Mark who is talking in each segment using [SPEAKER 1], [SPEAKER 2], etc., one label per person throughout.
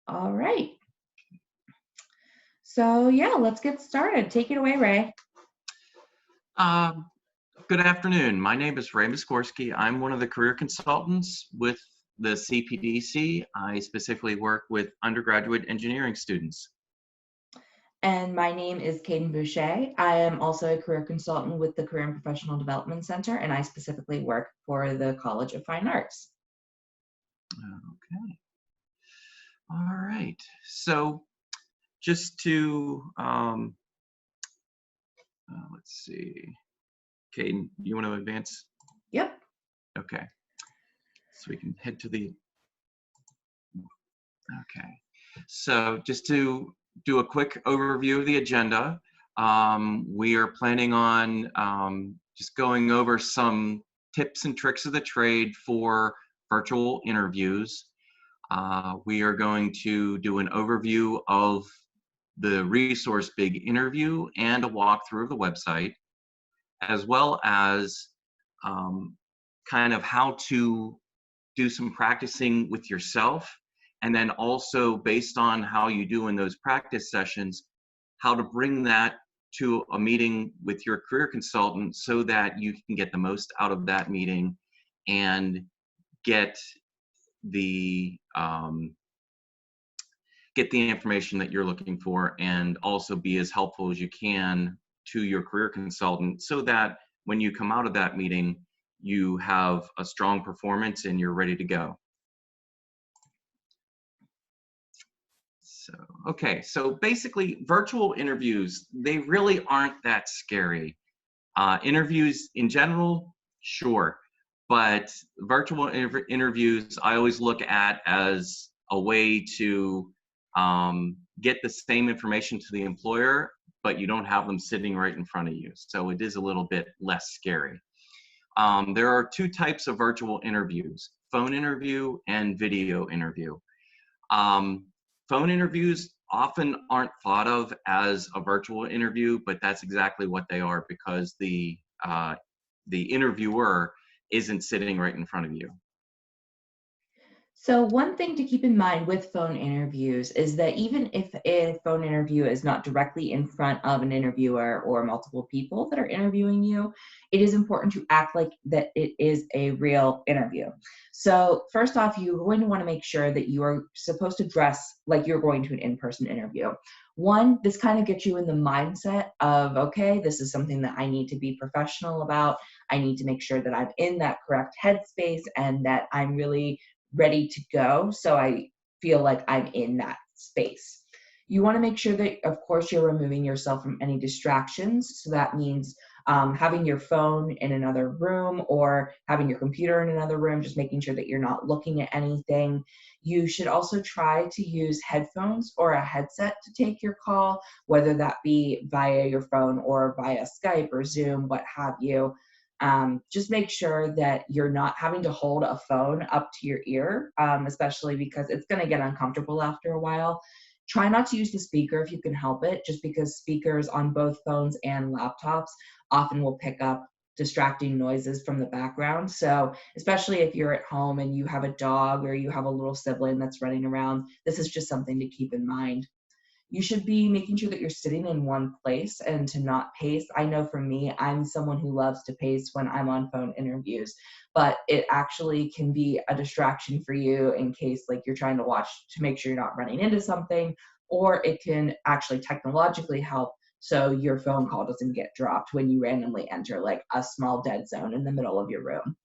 [SPEAKER 1] All right. So yeah, let's get started. Take it away, Ray.
[SPEAKER 2] Um, Good afternoon. My name is Ray Muskorski. I'm one of the career consultants with the CPDC. I specifically work with undergraduate engineering students.
[SPEAKER 1] And my name is Caden Boucher. I am also a career consultant with the Career and Professional Development Center, and I specifically work for the College of Fine Arts.
[SPEAKER 2] Okay. All right. So just to, let's see. Caden, you want to advance?
[SPEAKER 1] Yep.
[SPEAKER 2] Okay. So we can head to the, okay. So just to do a quick overview of the agenda, we are planning on just going over some tips and tricks of the trade for virtual interviews. We are going to do an overview of the resource Big Interview and a walkthrough of the website, as well as kind of how to do some practicing with yourself, and then also based on how you do in those practice sessions, how to bring that to a meeting with your career consultant so that you can get the most out of that meeting and get the information that you're looking for, and also be as helpful as you can to your career consultant so that when you come out of that meeting, you have a strong performance and you're ready to go. So, okay, so basically virtual interviews, they really aren't that scary. Interviews in general, sure, but virtual interviews I always look at as a way to get the same information to the employer, but you don't have them sitting right in front of you. So it is a little bit less scary. There are two types of virtual interviews: phone interview and video interview. Phone interviews often aren't thought of as a virtual interview, but that's exactly what they are, because the interviewer isn't sitting right in front of you.
[SPEAKER 1] So one thing to keep in mind with phone interviews is that even if a phone interview is not directly in front of an interviewer or multiple people that are interviewing you, it is important to act like that it is a real interview. So first off, you're going to want to make sure that you are supposed to dress like you're going to an in-person interview. One, this kind of gets you in the mindset of, okay, this is something that I need to be professional about. I need to make sure that I'm in that correct headspace and that I'm really ready to go, so I feel like I'm in that space. You want to make sure that, of course, you're removing yourself from any distractions. So that means having your phone in another room or having your computer in another room, just making sure that you're not looking at anything. You should also try to use headphones or a headset to take your call, whether that be via your phone or via Skype or Zoom, what have you. Just make sure that you're not having to hold a phone up to your ear, especially because it's going to get uncomfortable after a while. Try not to use the speaker if you can help it, just because speakers on both phones and laptops often will pick up distracting noises from the background. So especially if you're at home and you have a dog or you have a little sibling that's running around, this is just something to keep in mind. You should be making sure that you're sitting in one place and to not pace. I know for me, I'm someone who loves to pace when I'm on phone interviews, but it actually can be a distraction for you in case like you're trying to watch to make sure you're not running into something, or it can actually technologically help so your phone call doesn't get dropped when you randomly enter like a small dead zone in the middle of your room.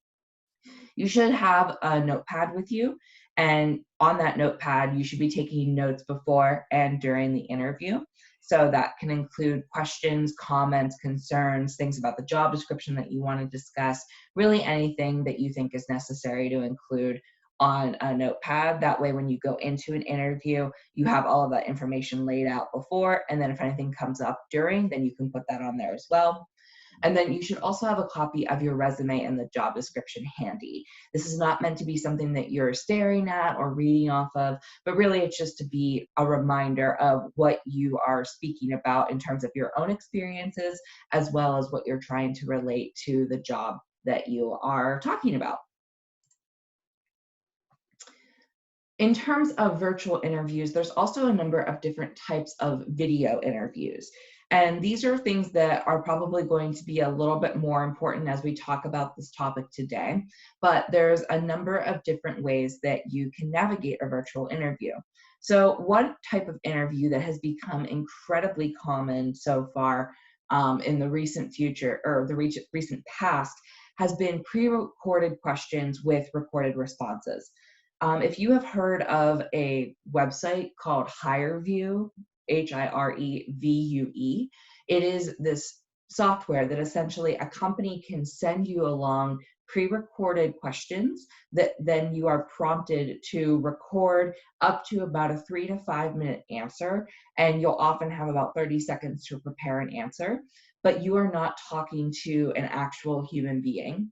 [SPEAKER 1] You should have a notepad with you. And on that notepad, you should be taking notes before and during the interview. So that can include questions, comments, concerns, things about the job description that you want to discuss, really anything that you think is necessary to include on a notepad. That way, when you go into an interview, you have all of that information laid out before. And then if anything comes up during, then you can put that on there as well. And then you should also have a copy of your resume and the job description handy. This is not meant to be something that you're staring at or reading off of, but really it's just to be a reminder of what you are speaking about in terms of your own experiences, as well as what you're trying to relate to the job that you are talking about. In terms of virtual interviews, there's also a number of different types of video interviews. And these are things that are probably going to be a little bit more important as we talk about this topic today. But there's a number of different ways that you can navigate a virtual interview. So, one type of interview that has become incredibly common so far in the recent future or the recent past has been pre recorded questions with recorded responses. If you have heard of a website called HireVue, HireVue, it is this software that essentially a company can send you along pre-recorded questions that then you are prompted to record up to about a 3 to 5 minute answer, and you'll often have about 30 seconds to prepare an answer, but you are not talking to an actual human being.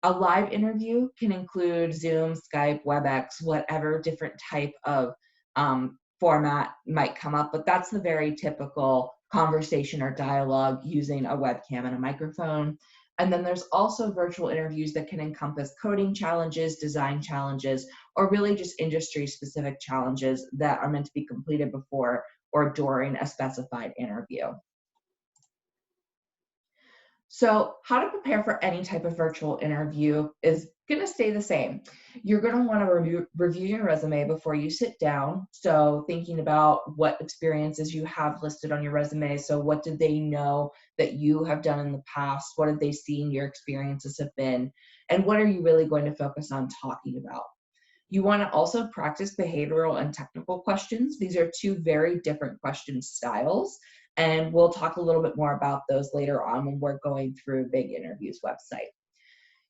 [SPEAKER 1] A live interview can include Zoom, Skype, WebEx, whatever different type of format might come up, but that's the very typical conversation or dialogue using a webcam and a microphone. And then there's also virtual interviews that can encompass coding challenges, design challenges, or really just industry specific challenges that are meant to be completed before or during a specified interview. So, how to prepare for any type of virtual interview is going to stay the same. You're going to want to review your resume before you sit down. So, thinking about what experiences you have listed on your resume. So, what did they know that you have done in the past? What have they seen your experiences have been? And what are you really going to focus on talking about? You want to also practice behavioral and technical questions. These are two very different question styles, and we'll talk a little bit more about those later on when we're going through Big Interview's website.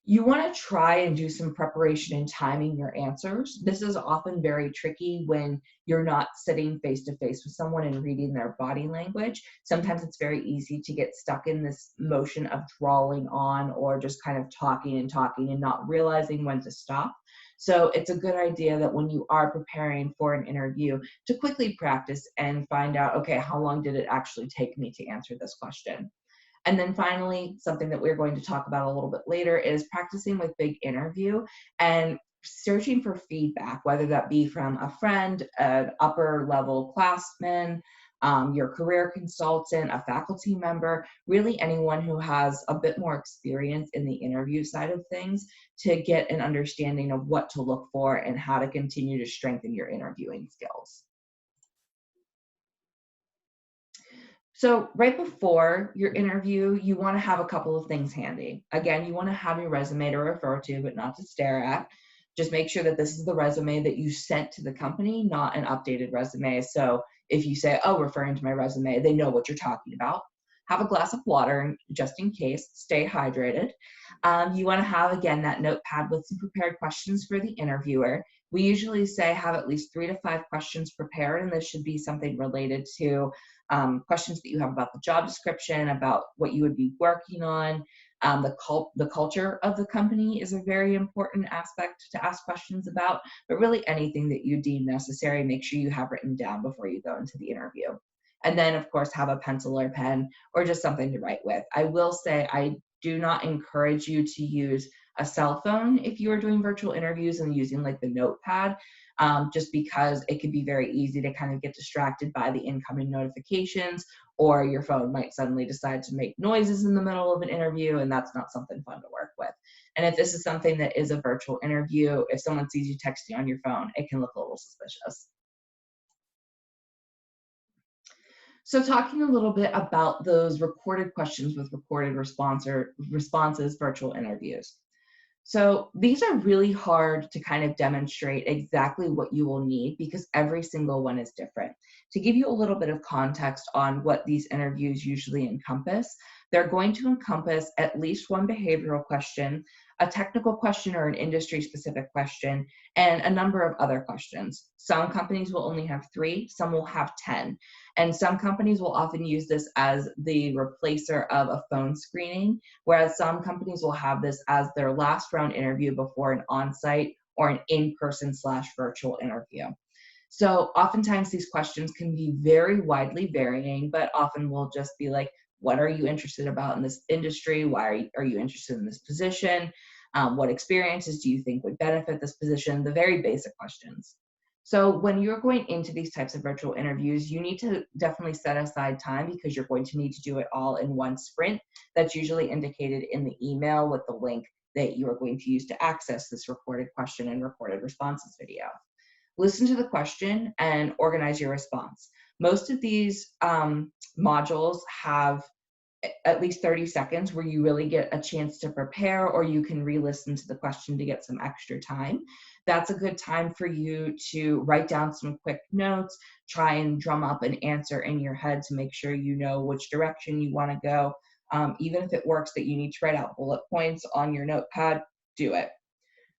[SPEAKER 1] You want to try and do some preparation and timing your answers. This is often very tricky when you're not sitting face to face with someone and reading their body language. Sometimes it's very easy to get stuck in this motion of drawling on or just kind of talking and not realizing when to stop. So it's a good idea that when you are preparing for an interview to quickly practice and find out, okay, how long did it actually take me to answer this question? And then finally, something that we're going to talk about a little bit later is practicing with Big Interview and searching for feedback, whether that be from a friend, an upper level classman, your career consultant, a faculty member, really anyone who has a bit more experience in the interview side of things to get an understanding of what to look for and how to continue to strengthen your interviewing skills. So right before your interview, you want to have a couple of things handy. Again, you want to have your resume to refer to, but not to stare at. Just make sure that this is the resume that you sent to the company, not an updated resume. So if you say, oh, referring to my resume, they know what you're talking about. Have a glass of water just in case. Stay hydrated. You want to have, again, that notepad with some prepared questions for the interviewer. We usually say have at least 3 to 5 questions prepared, and this should be something related to questions that you have about the job description, about what you would be working on. The culture of the company is a very important aspect to ask questions about, but really anything that you deem necessary, make sure you have written down before you go into the interview. And then, of course, have a pencil or pen or just something to write with. I will say I do not encourage you to use a cell phone if you are doing virtual interviews and using like the notepad, just because it can be very easy to kind of get distracted by the incoming notifications, or your phone might suddenly decide to make noises in the middle of an interview, and that's not something fun to work with. And if this is something that is a virtual interview, if someone sees you texting on your phone, it can look a little suspicious. So talking a little bit about those recorded questions with recorded responses, virtual interviews. So these are really hard to kind of demonstrate exactly what you will need because every single one is different. To give you a little bit of context on what these interviews usually encompass, they're going to encompass at least one behavioral question, a technical question or an industry specific question, and a number of other questions. Some companies will only have 3, some will have 10. And some companies will often use this as the replacer of a phone screening, whereas some companies will have this as their last round interview before an on-site or an in-person / virtual interview. So oftentimes these questions can be very widely varying, but often will just be like, what are you interested about in this industry? Why are you interested in this position? What experiences do you think would benefit this position? The very basic questions. So when you're going into these types of virtual interviews, you need to definitely set aside time because you're going to need to do it all in one sprint. That's usually indicated in the email with the link that you are going to use to access this recorded question and recorded responses video. Listen to the question and organize your response. Most of these modules have at least 30 seconds where you really get a chance to prepare, or you can re-listen to the question to get some extra time. That's a good time for you to write down some quick notes, try and drum up an answer in your head to make sure you know which direction you want to go. Even if it works that you need to write out bullet points on your notepad, do it.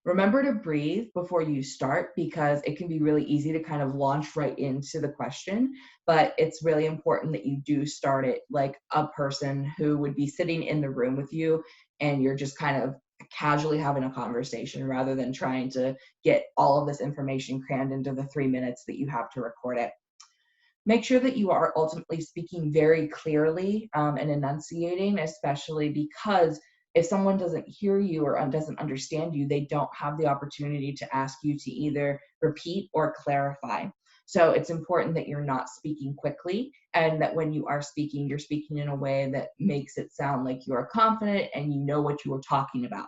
[SPEAKER 1] Remember to breathe before you start because it can be really easy to kind of launch right into the question, but it's really important that you do start it like a person who would be sitting in the room with you and you're just kind of casually having a conversation rather than trying to get all of this information crammed into the 3 minutes that you have to record it. Make sure that you are ultimately speaking very clearly and enunciating, especially because if someone doesn't hear you or doesn't understand you, they don't have the opportunity to ask you to either repeat or clarify. So it's important that you're not speaking quickly and that when you are speaking, you're speaking in a way that makes it sound like you are confident and you know what you are talking about.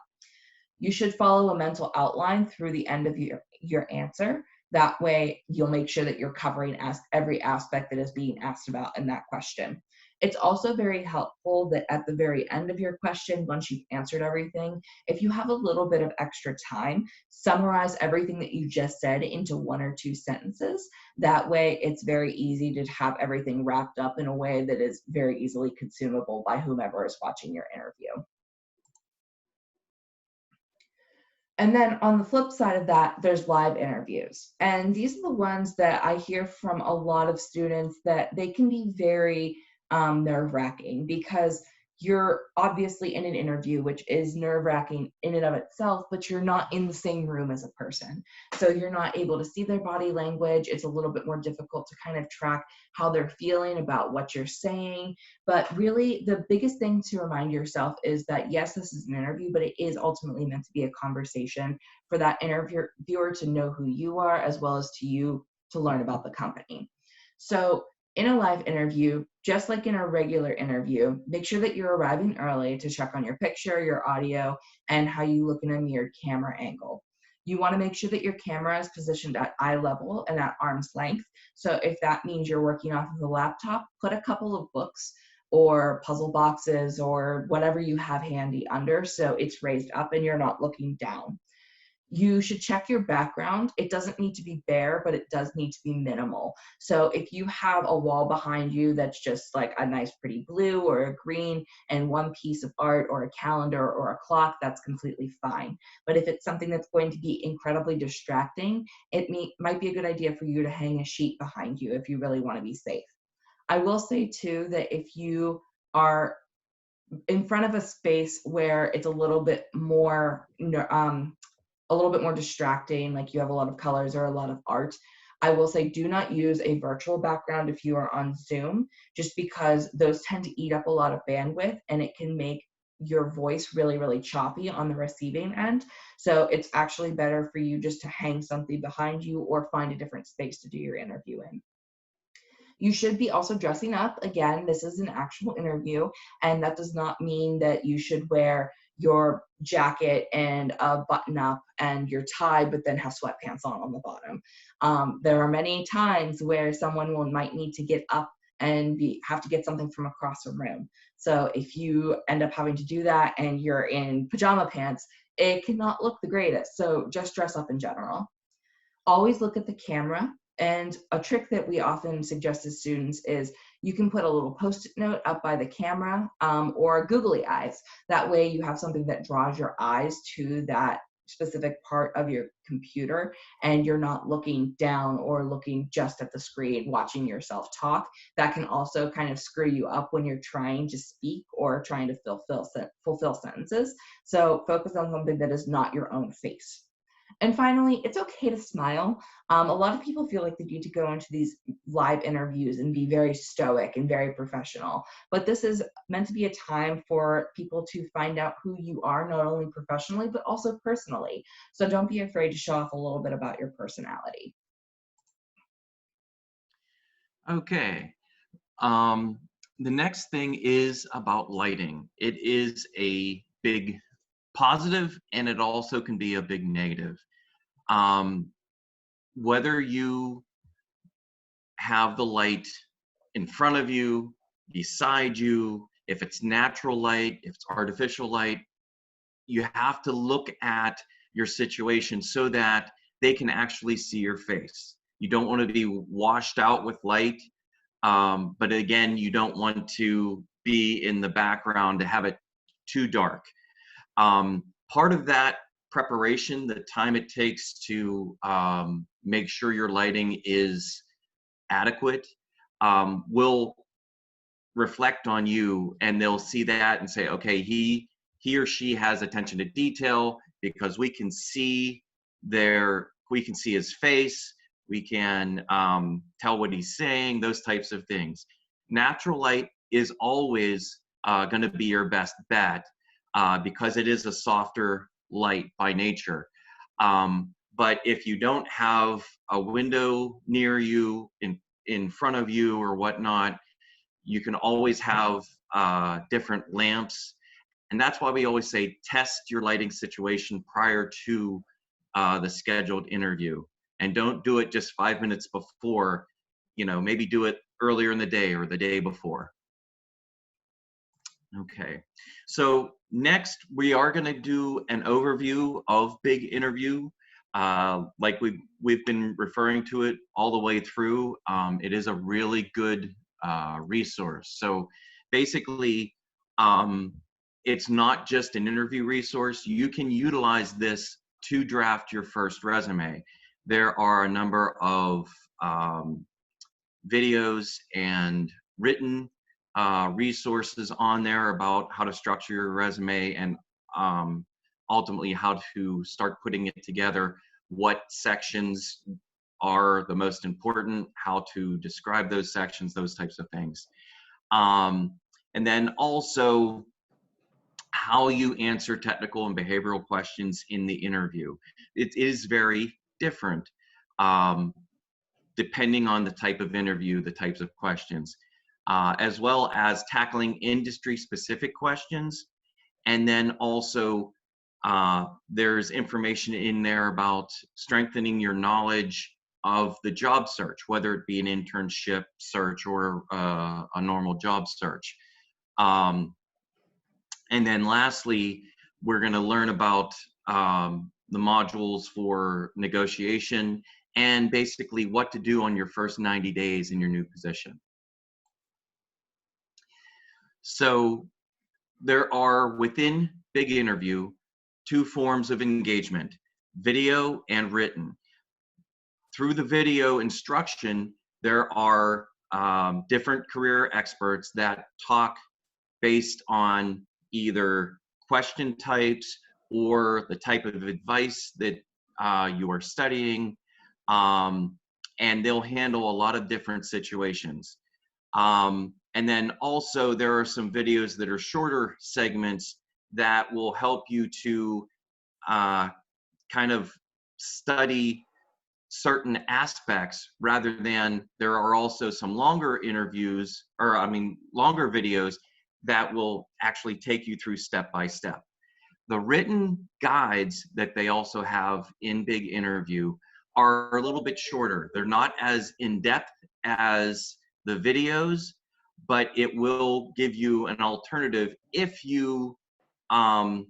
[SPEAKER 1] You should follow a mental outline through the end of your answer. That way, you'll make sure that you're covering every aspect that is being asked about in that question. It's also very helpful that at the very end of your question, once you've answered everything, if you have a little bit of extra time, summarize everything that you just said into 1 or 2 sentences. That way, it's very easy to have everything wrapped up in a way that is very easily consumable by whomever is watching your interview. And then on the flip side of that, there's live interviews. And these are the ones that I hear from a lot of students that they can be very nerve-wracking because you're obviously in an interview, which is nerve-wracking in and of itself, but you're not in the same room as a person. So you're not able to see their body language. It's a little bit more difficult to kind of track how they're feeling about what you're saying. But really, the biggest thing to remind yourself is that, yes, this is an interview, but it is ultimately meant to be a conversation for that interviewer to know who you are, as well as to you to learn about the company. So in a live interview, just like in a regular interview, make sure that you're arriving early to check on your picture, your audio, and how you look in a mirrored camera angle. You want to make sure that your camera is positioned at eye level and at arm's length. So if that means you're working off of a laptop, put a couple of books or puzzle boxes or whatever you have handy under so it's raised up and you're not looking down. You should check your background. It doesn't need to be bare, but it does need to be minimal. So if you have a wall behind you that's just like a nice pretty blue or a green and one piece of art or a calendar or a clock, that's completely fine. But if it's something that's going to be incredibly distracting, it might be a good idea for you to hang a sheet behind you if you really want to be safe. I will say too that if you are in front of a space where it's a little bit more distracting, like you have a lot of colors or a lot of art, I will say do not use a virtual background if you are on Zoom, just because those tend to eat up a lot of bandwidth and it can make your voice really, really choppy on the receiving end. So it's actually better for you just to hang something behind you or find a different space to do your interview in. You should be also dressing up. Again, this is an actual interview, and that does not mean that you should wear your jacket and a button up and your tie, but then have sweatpants on the bottom. There are many times where someone might need to get up and have to get something from across a room. So if you end up having to do that and you're in pajama pants, it cannot look the greatest. So just dress up in general. Always look at the camera. And a trick that we often suggest to students is you can put a little post-it note up by the camera or googly eyes. That way you have something that draws your eyes to that specific part of your computer and you're not looking down or looking just at the screen watching yourself talk. That can also kind of screw you up when you're trying to speak or trying to fulfill sentences. So focus on something that is not your own face. And finally, it's okay to smile. A lot of people feel like they need to go into these live interviews and be very stoic and very professional. But this is meant to be a time for people to find out who you are, not only professionally, but also personally. So don't be afraid to show off a little bit about your personality.
[SPEAKER 2] Okay. Um, the next thing is about lighting. It is a big positive, and it also can be a big negative. Um, whether you have the light in front of you, beside you, if it's natural light, if it's artificial light, you have to look at your situation so that they can actually see your face. You don't want to be washed out with light, but again, you don't want to be in the background to have it too dark. Part of that preparation, the time it takes to make sure your lighting is adequate, will reflect on you, and they'll see that and say, okay, he or she has attention to detail because we can see his face, we can tell what he's saying, those types of things. Natural light is always going to be your best bet because it is a softer light by nature. But if you don't have a window near you, in front of you or whatnot, you can always have different lamps. And that's why we always say test your lighting situation prior to the scheduled interview. And don't do it just 5 minutes before, maybe do it earlier in the day or the day before. Okay, so next we are going to do an overview of Big Interview. Like we've been referring to it all the way through. It is a really good resource. So basically, it's not just an interview resource. You can utilize this to draft your first resume. There are a number of videos and written resources on there about how to structure your resume and ultimately how to start putting it together, what sections are the most important, how to describe those sections, those types of things. And then also how you answer technical and behavioral questions in the interview. It is very different. Depending on the type of interview, the types of questions, as well as tackling industry-specific questions. And then also, there's information in there about strengthening your knowledge of the job search, whether it be an internship search or a normal job search. And then lastly, we're going to learn about the modules for negotiation and basically what to do on your first 90 days in your new position. So there are, within Big Interview, 2 forms of engagement, video and written. Through the video instruction, there are different career experts that talk based on either question types or the type of advice that you are studying, and they'll handle a lot of different situations. And then also there are some videos that are shorter segments that will help you to kind of study certain aspects, rather than there are also some longer interviews, or longer videos that will actually take you through step by step. The written guides that they also have in Big Interview are a little bit shorter. They're not as in-depth as the videos, but it will give you an alternative if you learn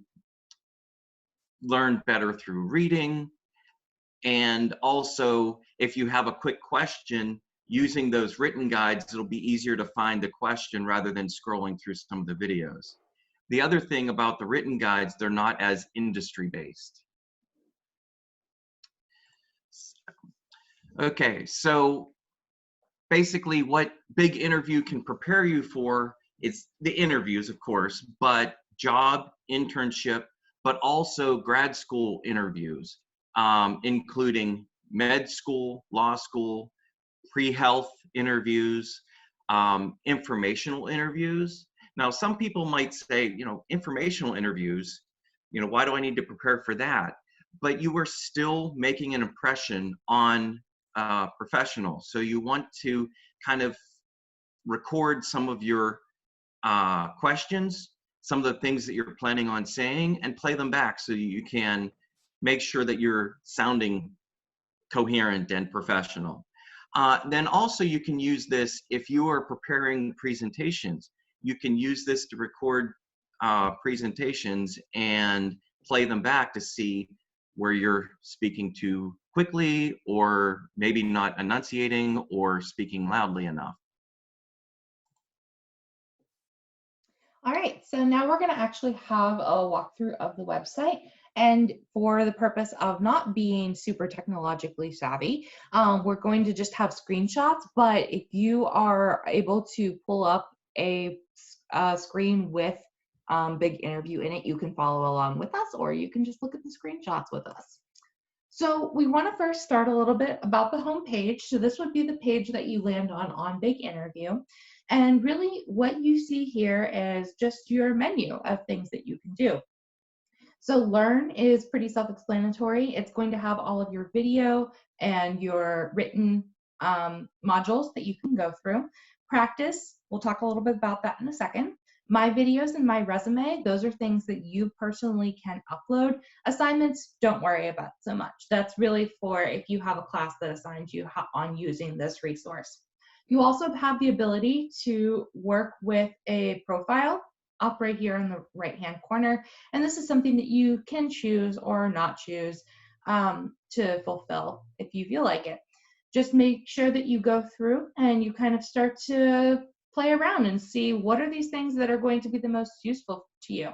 [SPEAKER 2] better through reading. And also, if you have a quick question, using those written guides, it'll be easier to find the question rather than scrolling through some of the videos. The other thing about the written guides, they're not as industry-based. Okay, so basically what Big Interview can prepare you for is the interviews, of course, but job, internship, but also grad school interviews, including med school, law school, pre-health interviews, informational interviews. Now, some people might say, informational interviews, why do I need to prepare for that? But you are still making an impression on professionals. So you want to kind of record some of your questions, some of the things that you're planning on saying, and play them back so you can make sure that you're sounding coherent and professional. Then also you can use this if you are preparing presentations. You can use this to record presentations and play them back to see where you're speaking too quickly, or maybe not enunciating or speaking loudly enough.
[SPEAKER 1] All right, so now we're going to actually have a walkthrough of the website. And for the purpose of not being super technologically savvy, we're going to just have screenshots. But if you are able to pull up a screen with Big Interview in it, you can follow along with us, or you can just look at the screenshots with us. So we want to first start a little bit about the home page. So this would be the page that you land on Big Interview. And really what you see here is just your menu of things that you can do. So Learn is pretty self-explanatory. It's going to have all of your video and your written modules that you can go through. Practice, we'll talk a little bit about that in a second. My videos and my resume, those are things that you personally can upload. Assignments, don't worry about so much. That's really for if you have a class that assigns you on using this resource. You also have the ability to work with a profile up right here in the right-hand corner. And this is something that you can choose or not choose to fulfill if you feel like it. Just make sure that you go through and you kind of start to play around and see what are these things that are going to be the most useful to you.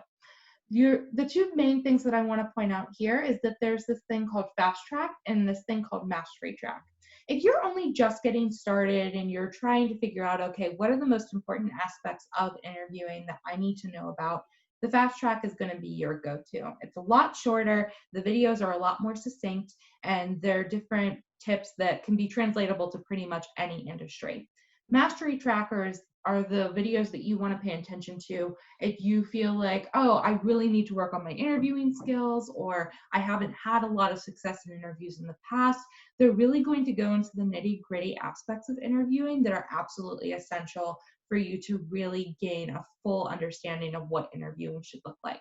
[SPEAKER 1] The two main things that I want to point out here is that there's this thing called Fast Track and this thing called Mastery Track. If you're only just getting started and you're trying to figure out, okay, what are the most important aspects of interviewing that I need to know about, the Fast Track is going to be your go-to. It's a lot shorter, the videos are a lot more succinct, and they're different tips that can be translatable to pretty much any industry. Mastery Trackers are the videos that you want to pay attention to if you feel like, oh, I really need to work on my interviewing skills, or I haven't had a lot of success in interviews in the past. They're really going to go into the nitty-gritty aspects of interviewing that are absolutely essential for you to really gain a full understanding of what interviewing should look like.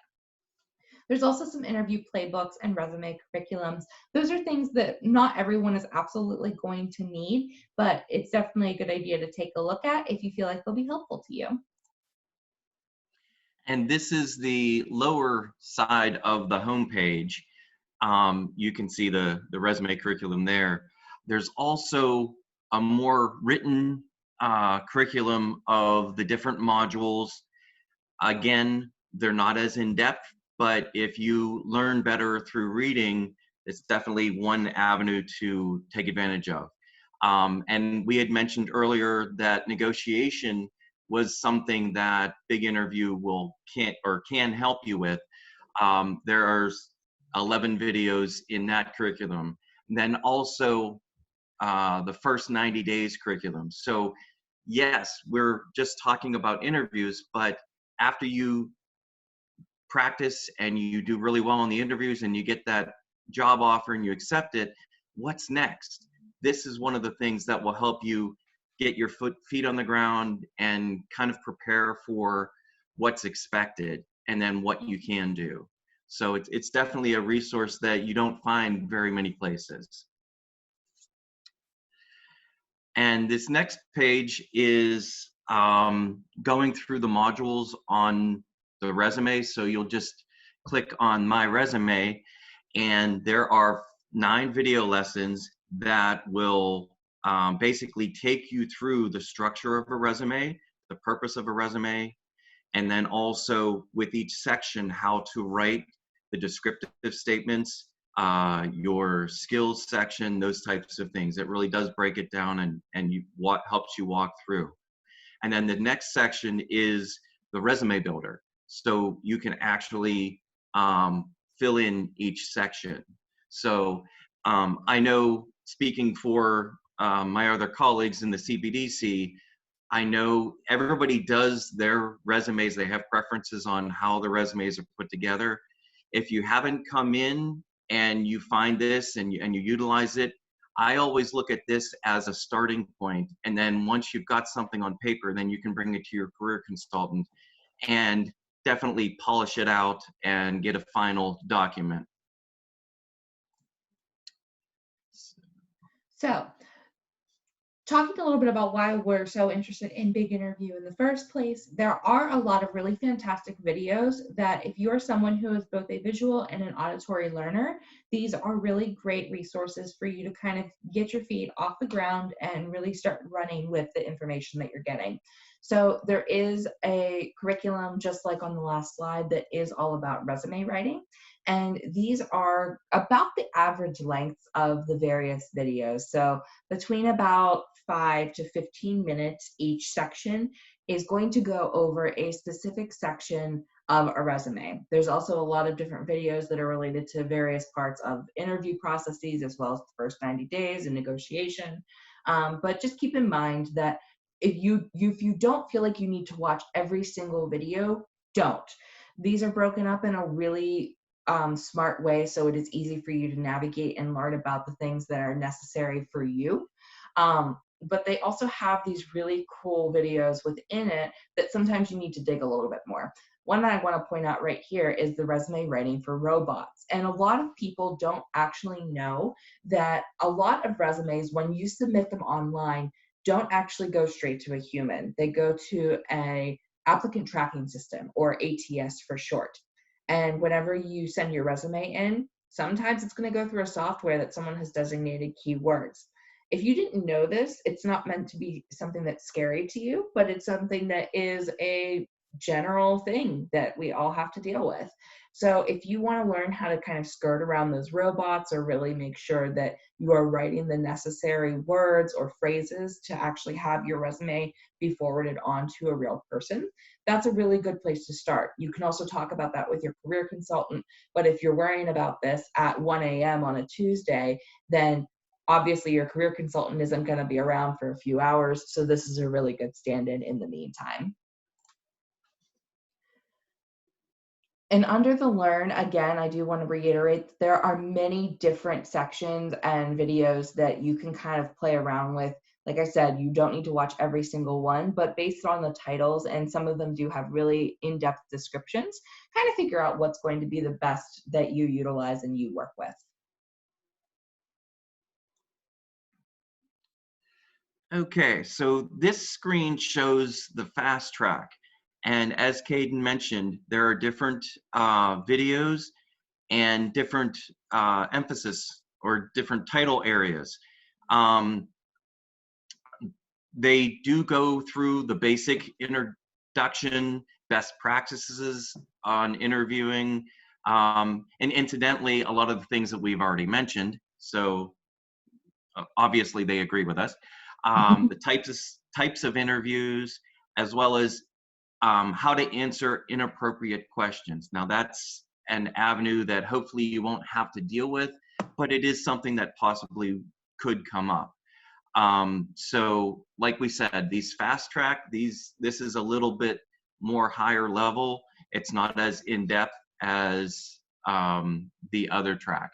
[SPEAKER 1] There's also some interview playbooks and resume curriculums. Those are things that not everyone is absolutely going to need, but it's definitely a good idea to take a look at if you feel like they'll be helpful to you.
[SPEAKER 2] And this is the lower side of the homepage. You can see the resume curriculum there. There's also a more written curriculum of the different modules. Again, they're not as in-depth, but if you learn better through reading, it's definitely one avenue to take advantage of. And we had mentioned earlier that negotiation was something that Big Interview can help you with. There are 11 videos in that curriculum. And then also the first 90 days curriculum. So yes, we're just talking about interviews, but after you practice and you do really well in the interviews and you get that job offer and you accept it, what's next? This is one of the things that will help you get your feet on the ground and kind of prepare for what's expected and then what you can do. So it's definitely a resource that you don't find very many places. And this next page is going through the modules on the resume. So you'll just click on My Resume, and there are 9 video lessons that will basically take you through the structure of a resume, the purpose of a resume, and then also with each section, how to write the descriptive statements, your skills section, those types of things. It really does break it down and what helps you walk through. And then the next section is the resume builder. So you can actually fill in each section. So I know, speaking for my other colleagues in the CPDC, I know everybody does their resumes. They have preferences on how the resumes are put together. If you haven't come in and you find this and you utilize it, I always look at this as a starting point, and then once you've got something on paper, then you can bring it to your career consultant and definitely polish it out and get a final document.
[SPEAKER 3] So, talking a little bit about why we're so interested in Big Interview in the first place, there are a lot of really fantastic videos that if you're someone who is both a visual and an auditory learner, these are really great resources for you to kind of get your feet off the ground and really start running with the information that you're getting. So there is a curriculum, just like on the last slide, that is all about resume writing. And these are about the average length of the various videos. So between about 5 to 15 minutes each section is going to go over a specific section of a resume. There's also a lot of different videos that are related to various parts of interview processes, as well as the first 90 days and negotiation. But just keep in mind that if you don't feel like you need to watch every single video, don't. These are broken up in a really smart way, so it is easy for you to navigate and learn about the things that are necessary for you. But they also have these really cool videos within it that sometimes you need to dig a little bit more. One that I want to point out right here is the resume writing for robots. And a lot of people don't actually know that a lot of resumes, when you submit them online, don't actually go straight to a human. They go to a applicant tracking system, or ATS for short. And whenever you send your resume in, sometimes it's going to go through a software that someone has designated keywords. If you didn't know this, it's not meant to be something that's scary to you, but it's something that is a general thing that we all have to deal with. So if you want to learn how to kind of skirt around those robots, or really make sure that you are writing the necessary words or phrases to actually have your resume be forwarded on to a real person, that's a really good place to start. You can also talk about that with your career consultant, but if you're worrying about this at 1 a.m. on a Tuesday, then obviously your career consultant isn't going to be around for a few hours, so this is a really good stand-in in the meantime. And under the Learn, again, I do want to reiterate, there are many different sections and videos that you can kind of play around with. Like I said, you don't need to watch every single one, but based on the titles, and some of them do have really in-depth descriptions, kind of figure out what's going to be the best that you utilize and you work with.
[SPEAKER 2] Okay, so this screen shows the fast track. And as Caden mentioned, there are different videos and different emphasis or different title areas. They do go through the basic introduction, best practices on interviewing, and incidentally, a lot of the things that we've already mentioned. So obviously they agree with us. The types of interviews, as well as how to answer inappropriate questions. Now that's an avenue that hopefully you won't have to deal with, but it is something that possibly could come up. So like we said, these fast track, this is a little bit more higher level. It's not as in-depth as the other track,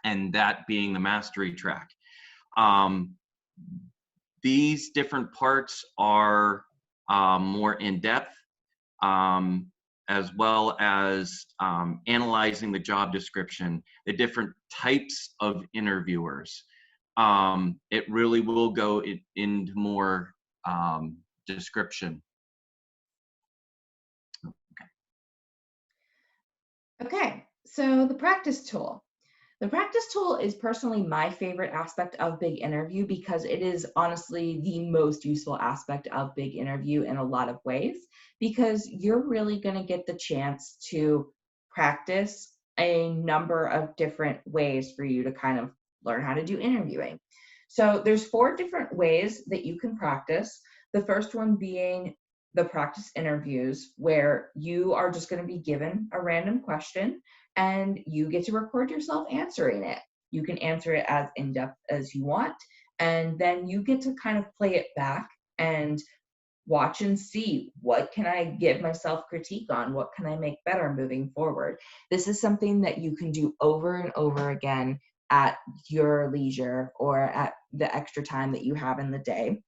[SPEAKER 2] and that being the mastery track. These different parts are more in-depth, as well as analyzing the job description, the different types of interviewers. It really will go into more description.
[SPEAKER 3] Okay, so the practice tool. The practice tool is personally my favorite aspect of Big Interview, because it is honestly the most useful aspect of Big Interview in a lot of ways, because you're really going to get the chance to practice a number of different ways for you to kind of learn how to do interviewing. So there's 4 different ways that you can practice. The first one being the practice interviews, where you are just going to be given a random question and you get to record yourself answering it. You can answer it as in-depth as you want, and then you get to kind of play it back and watch and see, what can I give myself critique on? What can I make better moving forward? This is something that you can do over and over again
[SPEAKER 1] at your leisure or at the extra time that you have in the day.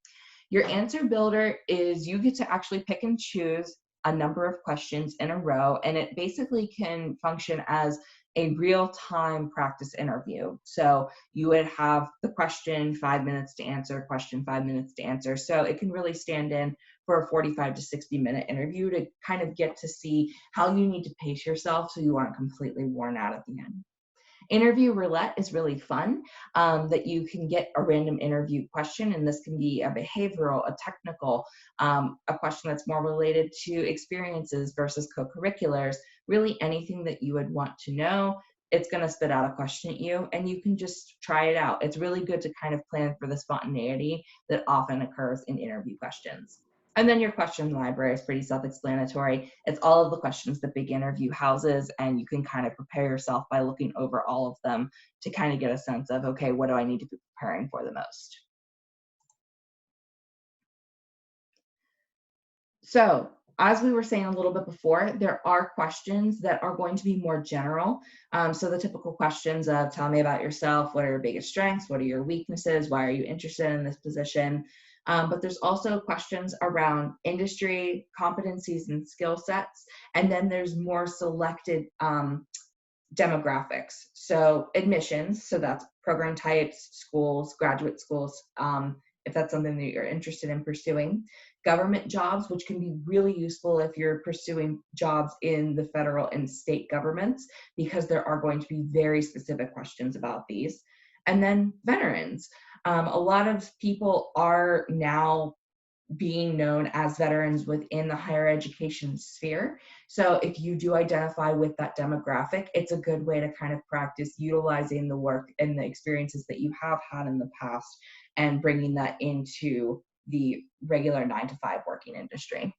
[SPEAKER 1] Your answer builder is you get to actually pick and choose a number of questions in a row, and it basically can function as a real-time practice interview. So you would have the question, 5 minutes to answer, question, 5 minutes to answer. So it can really stand in for a 45 to 60-minute interview to kind of get to see how you need to pace yourself so you aren't completely worn out at the end. Interview roulette is really fun, that you can get a random interview question, and this can be a behavioral, a technical, a question that's more related to experiences versus co-curriculars, really anything that you would want to know. It's going to spit out a question at you, and you can just try it out. It's really good to kind of plan for the spontaneity that often occurs in interview questions. And then your question library is pretty self-explanatory. It's all of the questions that Big Interview houses, and you can kind of prepare yourself by looking over all of them to kind of get a sense of, okay, what do I need to be preparing for the most? So, as we were saying a little bit before, there are questions that are going to be more general. So the typical questions of tell me about yourself, what are your biggest strengths, what are your weaknesses, why are you interested in this position? But there's also questions around industry, competencies and skill sets. And then there's more selected demographics. So admissions, so that's program types, schools, graduate schools, if that's something that you're interested in pursuing. Government jobs, which can be really useful if you're pursuing jobs in the federal and state governments, because there are going to be very specific questions about these. And then veterans. A lot of people are now being known as veterans within the higher education sphere. So if you do identify with that demographic, it's a good way to kind of practice utilizing the work and the experiences that you have had in the past and bringing that into the regular 9-to-5 working industry.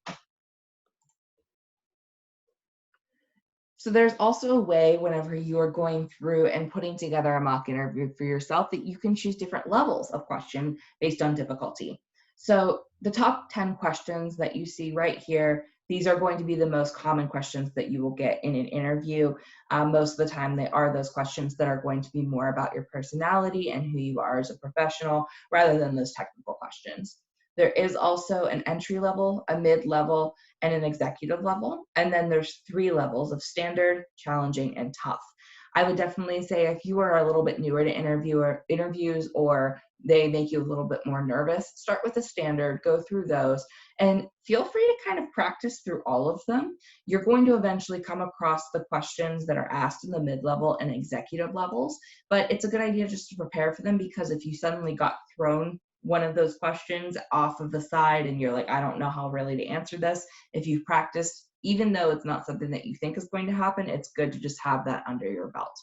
[SPEAKER 1] So there's also a way whenever you are going through and putting together a mock interview for yourself that you can choose different levels of question based on difficulty. So the top 10 questions that you see right here, these are going to be the most common questions that you will get in an interview. Most of the time, they are those questions that are going to be more about your personality and who you are as a professional rather than those technical questions. There is also an entry level, a mid-level, and an executive level. And then there's 3 levels of standard, challenging, and tough. I would definitely say if you are a little bit newer to interviews or they make you a little bit more nervous, start with the standard, go through those, and feel free to kind of practice through all of them. You're going to eventually come across the questions that are asked in the mid-level and executive levels, but it's a good idea just to prepare for them, because if you suddenly got thrown one of those questions off of the side and you're like, I don't know how really to answer this, if you've practiced, even though it's not something that you think is going to happen, it's good to just have that under your belt.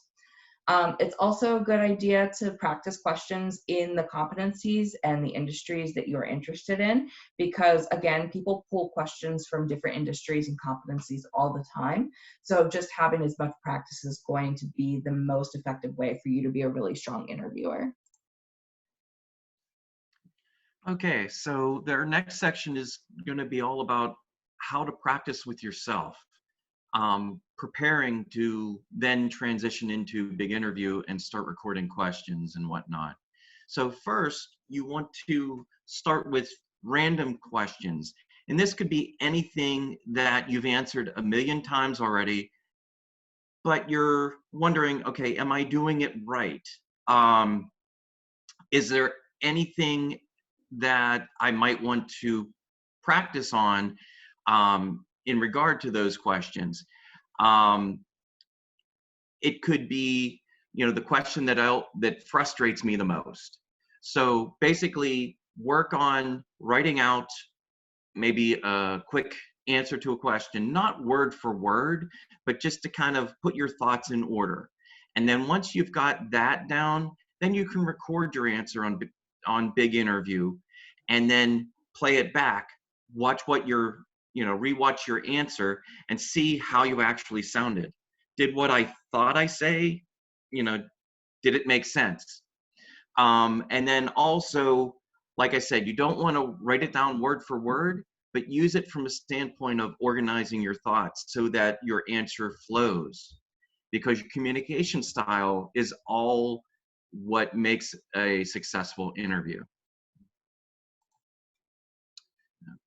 [SPEAKER 1] It's also a good idea to practice questions in the competencies and the industries that you're interested in, because again, people pull questions from different industries and competencies all the time. So just having as much practice is going to be the most effective way for you to be a really strong interviewer.
[SPEAKER 2] Okay, so their next section is going to be all about how to practice with yourself, preparing to then transition into big interview and start recording questions and whatnot. So first, you want to start with random questions. And this could be anything that you've answered a million times already, but you're wondering, okay, am I doing it right? Is there anything that I might want to practice on in regard to those questions? It could be, the question that frustrates me the most. So basically, work on writing out maybe a quick answer to a question, not word for word, but just to kind of put your thoughts in order. And then once you've got that down, then you can record your answer on Big Interview, and then play it back. Watch what rewatch your answer and see how you actually sounded. Did what I thought I say, did it make sense? And then also, like I said, you don't want to write it down word for word, but use it from a standpoint of organizing your thoughts so that your answer flows. Because your communication style is all what makes a successful interview.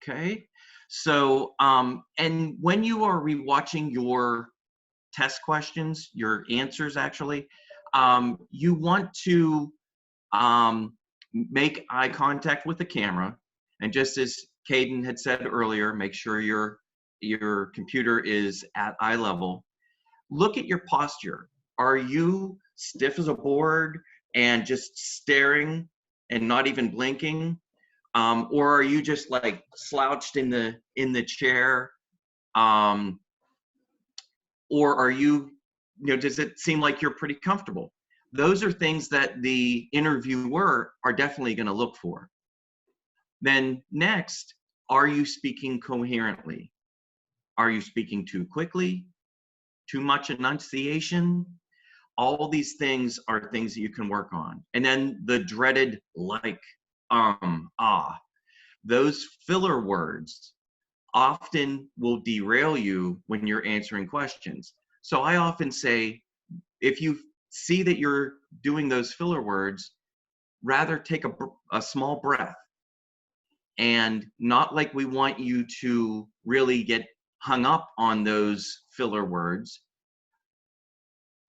[SPEAKER 2] Okay, so and when you are rewatching your test questions, your answers actually, you want to make eye contact with the camera, and just as Caden had said earlier, make sure your computer is at eye level. Look at your posture. Are you stiff as a board and just staring and not even blinking? Or are you just like slouched in the chair? Or are you, does it seem like you're pretty comfortable? Those are things that the interviewer are definitely going to look for. Then next, are you speaking coherently? Are you speaking too quickly? Too much enunciation? All these things are things that you can work on. And then the dreaded like, those filler words often will derail you when you're answering questions. So I often say, if you see that you're doing those filler words, rather take a small breath. And not like we want you to really get hung up on those filler words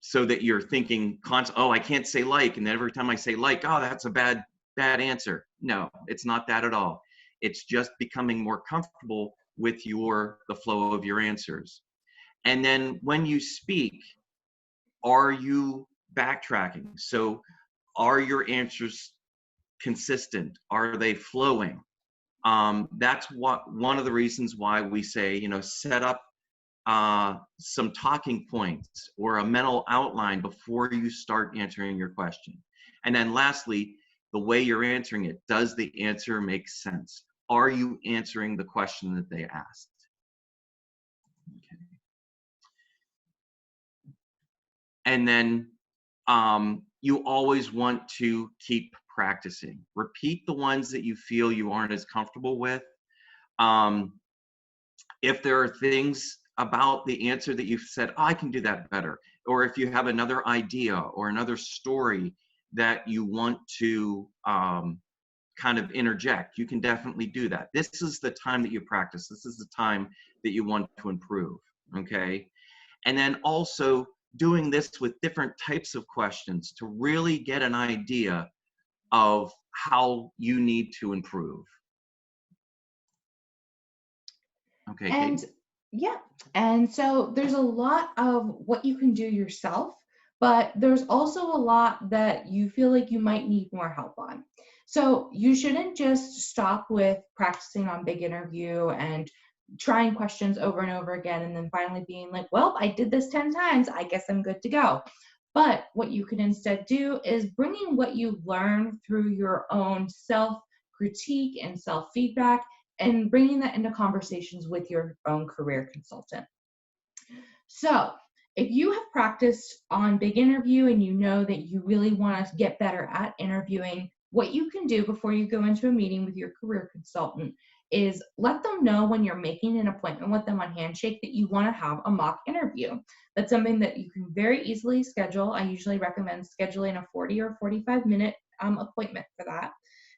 [SPEAKER 2] so that you're thinking oh, I can't say like, and then every time I say like, oh, that's a bad answer. No, it's not that at all. It's just becoming more comfortable with the flow of your answers. And then when you speak, are you backtracking? So are your answers consistent? Are they flowing? That's one of the reasons why we say, set up some talking points or a mental outline before you start answering your question. And then lastly, the way you're answering it, does the answer make sense? Are you answering the question that they asked? Okay. And then you always want to keep practicing. Repeat the ones that you feel you aren't as comfortable with. If there are things about the answer that you've said, oh, I can do that better, or if you have another idea or another story that you want to kind of interject, you can definitely do that. This is the time that you practice. This is the time that you want to improve, okay? And then also doing this with different types of questions to really get an idea of how you need to improve. Okay,
[SPEAKER 3] And
[SPEAKER 2] Kate?
[SPEAKER 3] yeah, and so there's a lot of what you can do yourself, but there's also a lot that you feel like you might need more help on. So you shouldn't just stop with practicing on Big Interview and trying questions over and over again and then finally being like, well, I did this 10 times, I guess I'm good to go. But what you can instead do is bringing what you learn through your own self-critique and self-feedback and bringing that into conversations with your own career consultant. So if you have practiced on Big Interview and you know that you really want to get better at interviewing, what you can do before you go into a meeting with your career consultant is let them know when you're making an appointment with them on Handshake that you want to have a mock interview. That's something that you can very easily schedule. I usually recommend scheduling a 40 or 45-minute appointment for that.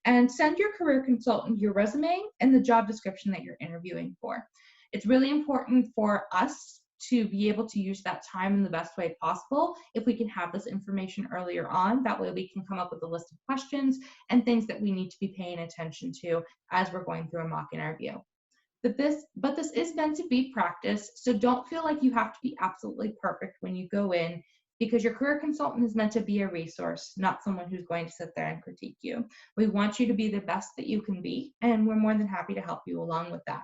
[SPEAKER 3] And send your career consultant your resume and the job description that you're interviewing for. It's really important for us to be able to use that time in the best way possible. If we can have this information earlier on, that way we can come up with a list of questions and things that we need to be paying attention to as we're going through a mock interview. But this is meant to be practice, so don't feel like you have to be absolutely perfect when you go in, because your career consultant is meant to be a resource, not someone who's going to sit there and critique you. We want you to be the best that you can be, and we're more than happy to help you along with that.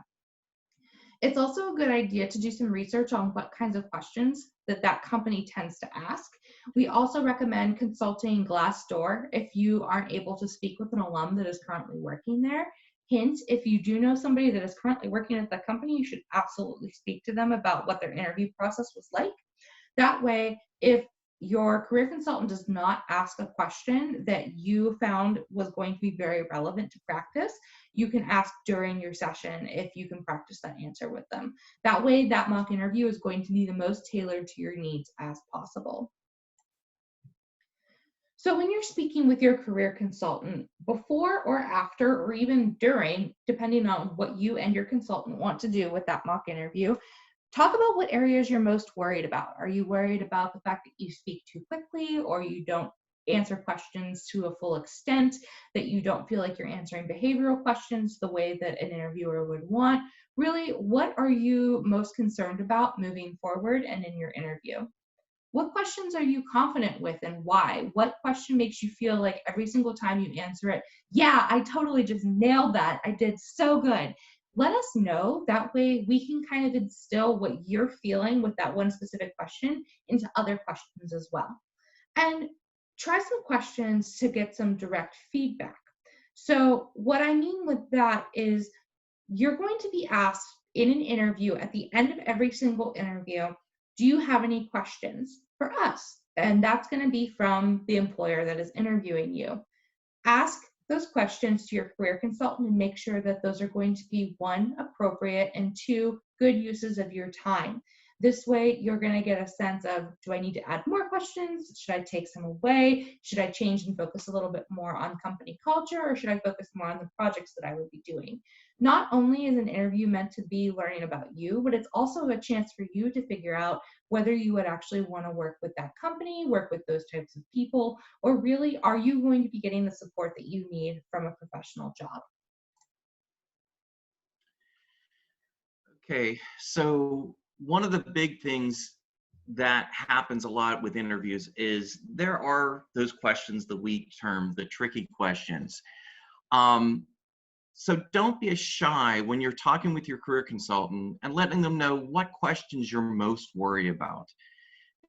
[SPEAKER 3] It's also a good idea to do some research on what kinds of questions that company tends to ask. We also recommend consulting Glassdoor if you aren't able to speak with an alum that is currently working there. Hint, if you do know somebody that is currently working at the company, you should absolutely speak to them about what their interview process was like. That way, if your career consultant does not ask a question that you found was going to be very relevant to practice, you can ask during your session if you can practice that answer with them. That way, that mock interview is going to be the most tailored to your needs as possible. So when you're speaking with your career consultant, before or after, or even during, depending on what you and your consultant want to do with that mock interview, talk about what areas you're most worried about. Are you worried about the fact that you speak too quickly, or you don't answer questions to a full extent, that you don't feel like you're answering behavioral questions the way that an interviewer would want? Really, what are you most concerned about moving forward and in your interview? What questions are you confident with and why? What question makes you feel like every single time you answer it, yeah, I totally just nailed that. I did so good. Let us know. That way we can kind of instill what you're feeling with that one specific question into other questions as well. And try some questions to get some direct feedback. So, what I mean with that is you're going to be asked in an interview at the end of every single interview, do you have any questions for us? And that's going to be from the employer that is interviewing you. Ask those questions to your career consultant and make sure that those are going to be, one, appropriate, and two, good uses of your time. This way, you're going to get a sense of, do I need to add more questions? Should I take some away? Should I change and focus a little bit more on company culture, or should I focus more on the projects that I would be doing? Not only is an interview meant to be learning about you, but it's also a chance for you to figure out whether you would actually want to work with that company, work with those types of people, or really, are you going to be getting the support that you need from a professional job?
[SPEAKER 2] Okay, so one of the big things that happens a lot with interviews is there are those questions that we term the tricky questions. Um, so don't be shy when you're talking with your career consultant and letting them know what questions you're most worried about,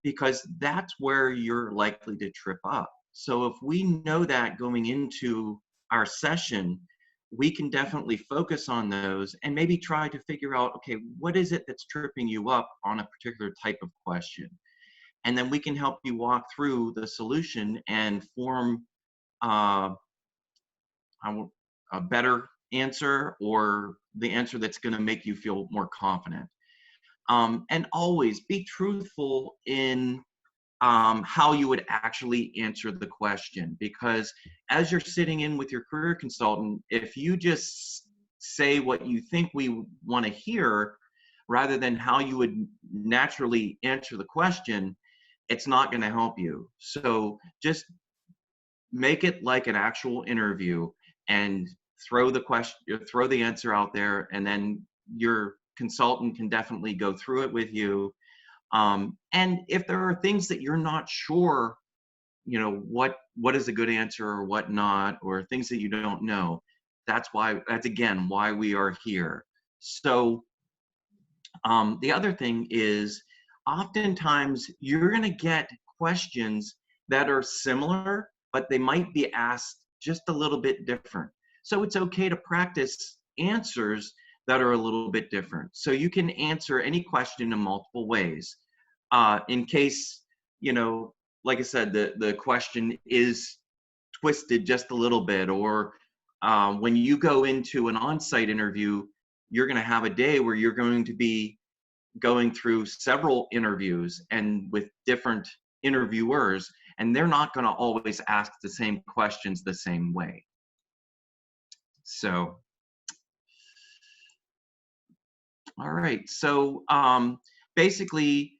[SPEAKER 2] because that's where you're likely to trip up. So if we know that going into our session, we can definitely focus on those and maybe try to figure out, okay, what is it that's tripping you up on a particular type of question? And then we can help you walk through the solution and form uh, a better answer, or the answer that's going to make you feel more confident. And always be truthful in how you would actually answer the question, because as you're sitting in with your career consultant, if you just say what you think we want to hear rather than how you would naturally answer the question, it's not going to help you. So just make it like an actual interview and throw the question, throw the answer out there, and then your consultant can definitely go through it with you. And if there are things that you're not sure, you know, what is a good answer or what not, or things that you don't know, that's again why we are here. So the other thing is, oftentimes you're going to get questions that are similar, but they might be asked just a little bit different. So it's okay to practice answers that are a little bit different. So you can answer any question in multiple ways. In case, you know, like I said, the question is twisted just a little bit, or when you go into an on-site interview, you're going to have a day where you're going to be going through several interviews and with different interviewers, and they're not going to always ask the same questions the same way. So, all right. So basically,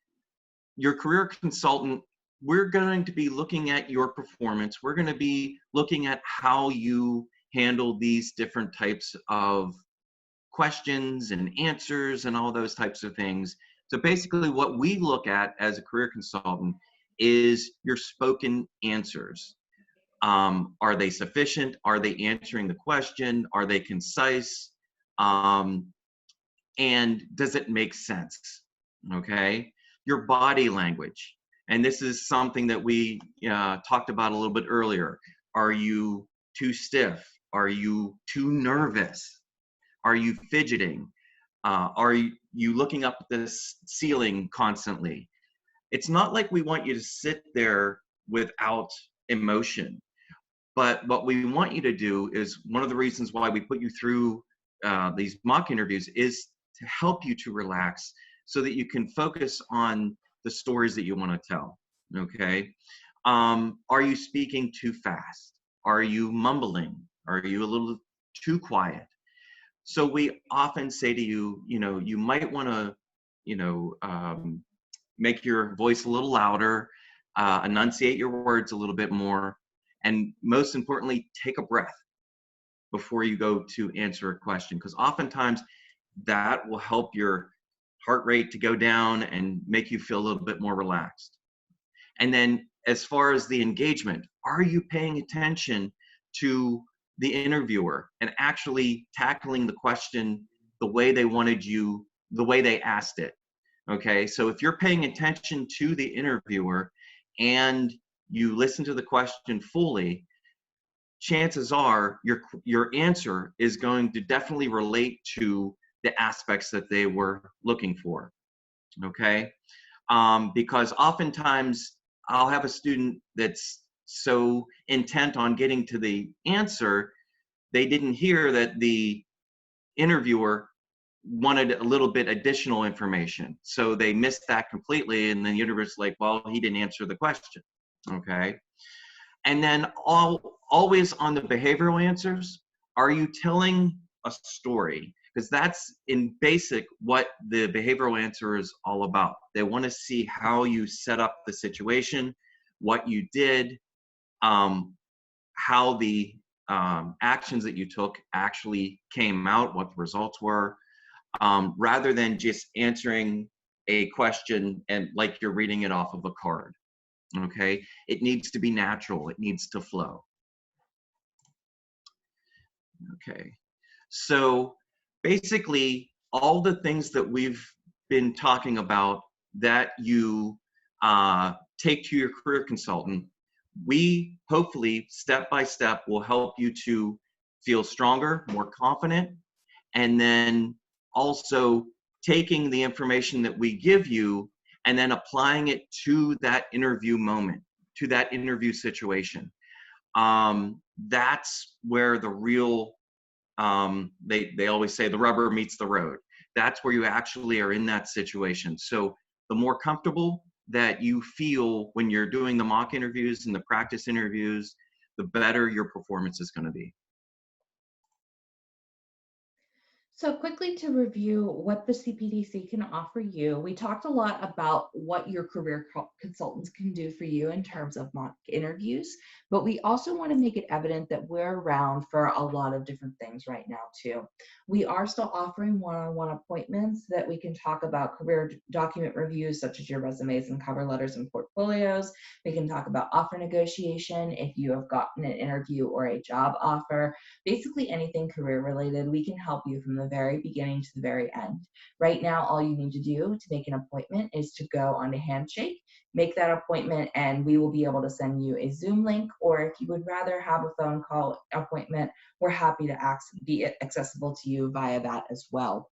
[SPEAKER 2] your career consultant, we're going to be looking at your performance. We're going to be looking at how you handle these different types of questions and answers and all those types of things. So basically what we look at as a career consultant is your spoken answers. Are they sufficient? Are they answering the question? Are they concise? And does it make sense? Okay. Your body language. And this is something that we talked about a little bit earlier. Are you too stiff? Are you too nervous? Are you fidgeting? Are you looking up at the ceiling constantly? It's not like we want you to sit there without emotion. But what we want you to do is, one of the reasons why we put you through these mock interviews is to help you to relax so that you can focus on the stories that you want to tell, okay? Are you speaking too fast? Are you mumbling? Are you a little too quiet? So we often say to you, you might want to, make your voice a little louder, enunciate your words a little bit more, and most importantly, take a breath before you go to answer a question, because oftentimes that will help your heart rate to go down and make you feel a little bit more relaxed. And then as far as the engagement, are you paying attention to the interviewer and actually tackling the question the way they wanted you, the way they asked it? Okay, so if you're paying attention to the interviewer and you listen to the question fully, chances are your answer is going to definitely relate to the aspects that they were looking for. Okay, because oftentimes I'll have a student that's so intent on getting to the answer, they didn't hear that the interviewer wanted a little bit additional information. So they missed that completely, and then the interviewer's like, well, he didn't answer the question. Okay. And then always on the behavioral answers, are you telling a story? Because that's in basic what the behavioral answer is all about. They want to see how you set up the situation, what you did, how the actions that you took actually came out, what the results were, rather than just answering a question and like you're reading it off of a card. Okay, it needs to be natural, it needs to flow. Okay, so basically all the things that we've been talking about that you take to your career consultant, we hopefully step by step will help you to feel stronger, more confident, and then also taking the information that we give you and then applying it to that interview moment, to that interview situation. That's where the real, they always say the rubber meets the road. That's where you actually are in that situation. So the more comfortable that you feel when you're doing the mock interviews and the practice interviews, the better your performance is going to be.
[SPEAKER 3] So quickly to review what the CPDC can offer you, we talked a lot about what your career consultants can do for you in terms of mock interviews, but we also want to make it evident that we're around for a lot of different things right now too. We are still offering one-on-one appointments that we can talk about career document reviews such as your resumes and cover letters and portfolios. We can talk about offer negotiation if you have gotten an interview or a job offer. Basically anything career related, we can help you from the very beginning to the very end. Right now, all you need to do to make an appointment is to go on to Handshake, make that appointment, and we will be able to send you a Zoom link, or if you would rather have a phone call appointment, we're happy to be accessible to you via that as well.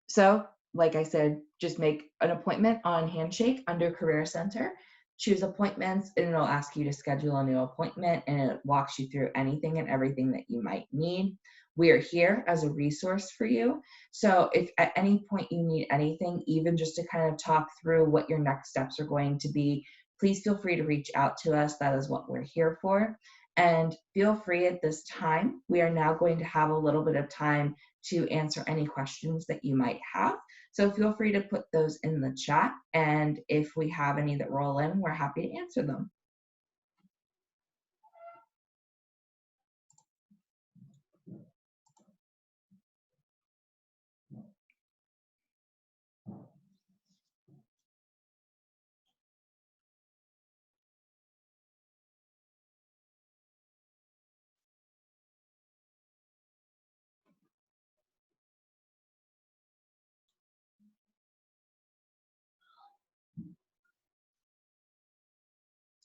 [SPEAKER 3] So, like I said, just make an appointment on Handshake under Career Center. Choose appointments and it'll ask you to schedule a new appointment, and it walks you through anything and everything that you might need. We are here as a resource for you. So if at any point you need anything, even just to kind of talk through what your next steps are going to be, please feel free to reach out to us. That is what we're here for. And feel free at this time. We are now going to have a little bit of time to answer any questions that you might have. So feel free to put those in the chat, and if we have any that roll in, we're happy to answer them.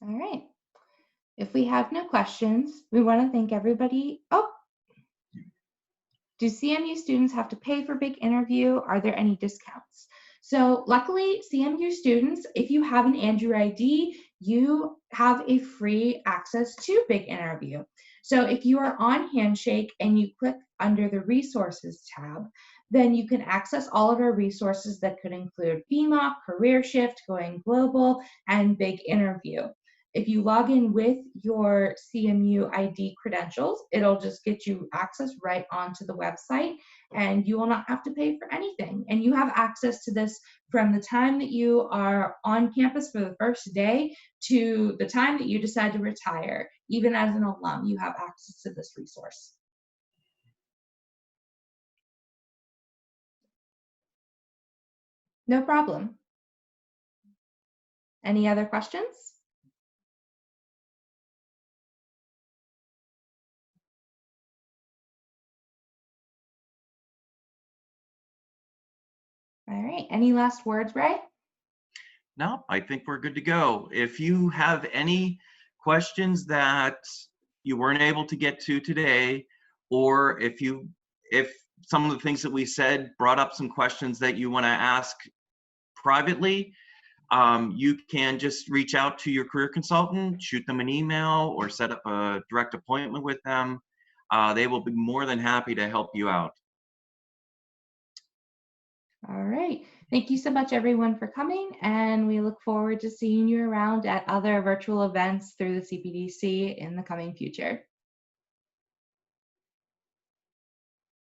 [SPEAKER 3] All right. If we have no questions, we want to thank everybody. Oh, do CMU students have to pay for Big Interview? Are there any discounts? So luckily, CMU students, if you have an Android ID, you have a free access to Big Interview. So if you are on Handshake and you click under the resources tab, then you can access all of our resources that could include BMOC, Career Shift, Going Global, and Big Interview. If you log in with your CMU ID credentials, it'll just get you access right onto the website, and you will not have to pay for anything. And you have access to this from the time that you are on campus for the first day to the time that you decide to retire. Even as an alum, you have access to this resource. No problem. Any other questions? All right, any last words, Ray?
[SPEAKER 2] No, I think we're good to go. If you have any questions that you weren't able to get to today, or if some of the things that we said brought up some questions that you want to ask privately, you can just reach out to your career consultant, shoot them an email, or set up a direct appointment with them. They will be more than happy to help you out.
[SPEAKER 3] All right. Thank you so much, everyone, for coming, and we look forward to seeing you around at other virtual events through the CPDC in the coming future.